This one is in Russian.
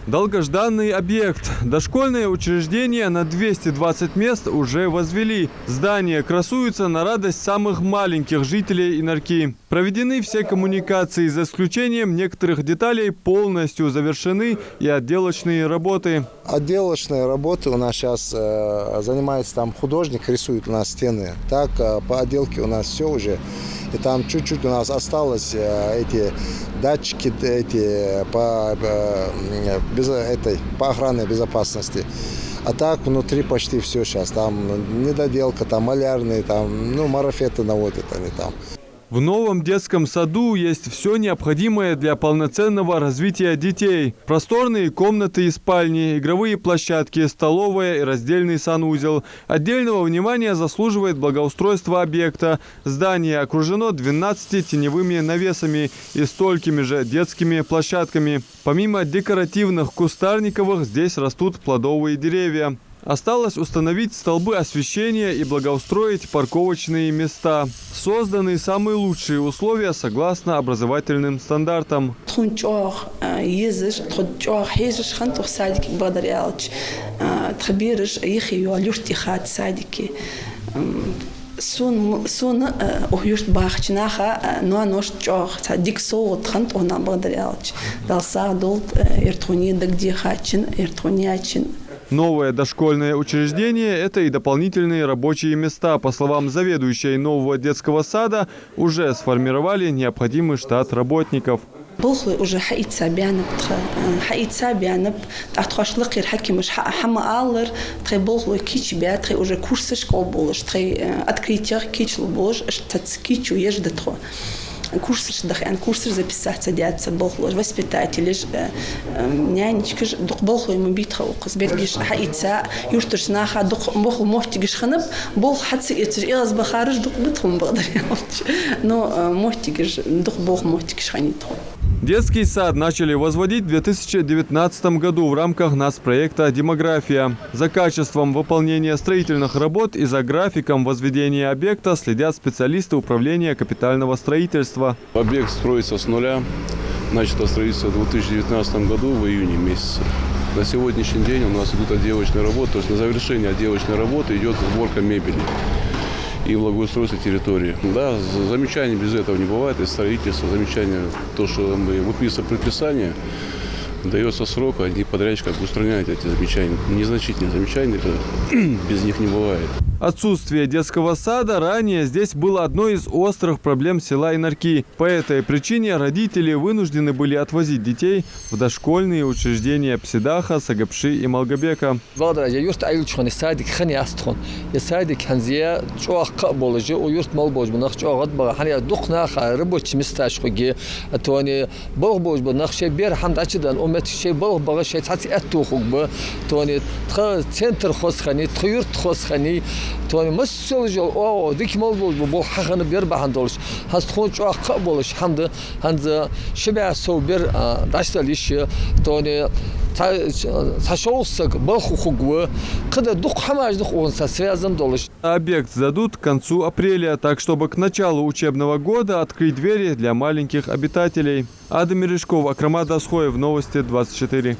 Долгожданный объект. Дошкольное учреждение на 220 мест уже возвели. Здание красуется на радость самых маленьких жителей Инарки. Проведены все коммуникации, за исключением некоторых деталей, полностью завершены и отделочные работы. Отделочные работы у нас сейчас занимается там художник, рисует у нас стены. Так, по отделке у нас все уже. И там чуть-чуть у нас осталось эти датчики по охранной безопасности. А так внутри почти все сейчас. Там недоделка, там малярные, там, марафеты наводят они там. В новом детском саду есть все необходимое для полноценного развития детей. Просторные комнаты и спальни, игровые площадки, столовая и раздельный санузел. Отдельного внимания заслуживает благоустройство объекта. Здание окружено 12 теневыми навесами и столькими же детскими площадками. Помимо декоративных кустарниковых, здесь растут плодовые деревья. Осталось установить столбы освещения и благоустроить парковочные места. Созданы самые лучшие условия согласно образовательным стандартам. Сон уюшт бахчинаха, но нож чох, дик соут хант она благодарялч. Далса долт иртуни дагди хачин, иртуниачин. Новое дошкольное учреждение – это и дополнительные рабочие места. По словам заведующей нового детского сада, уже сформировали необходимый штат работников. Болхлы уже хаитса бянып, тахтхашлык ирхаки мыш хама аллар, трей болхлы кич бя, трей уже курсы школ болыш, трей открытие кичлу болыш, штатскичу еждатхо. Курсы записать садятся болхлы, воспитатели, нянечки, дух болхлы ему битха указ, бергиш хаитса, юштыш наха, дух болхлы мохтигиш ханып, болх хатсы этир, илаз бахарыш дух битхум благодарялч, но мохтигиш, дух болх мохтигиш ханитху. Детский сад начали возводить в 2019 году в рамках нацпроекта «Демография». За качеством выполнения строительных работ и за графиком возведения объекта следят специалисты управления капитального строительства. Объект строится с нуля. Начато строительство в 2019 году в июне месяце. На сегодняшний день у нас идут отделочные работы. То есть на завершение отделочной работы идет сборка мебели и благоустройство территории. Да, замечаний без этого не бывает, и строительство, замечания, то, что мы выписываем предписание, дается срок, они подрядчик устраняет эти замечания. Незначительные замечания, без них не бывает. Отсутствие детского сада ранее здесь было одной из острых проблем села Инарки. По этой причине родители вынуждены были отвозить детей в дошкольные учреждения Псидаха, Сагапши и Малгобека. توانی مسئول جل او دیک مال بود حقن بیر بهندولش هست خون چه قبولش هند شبه سو بیر داشتلیش توانی تشوسك بالخوخو когда дух хамаждых он связан долж. Объект сдадут к концу апреля, так чтобы к началу учебного года открыть двери для маленьких обитателей. Адам Мережков, Акрама Дасхоев, Новости 24.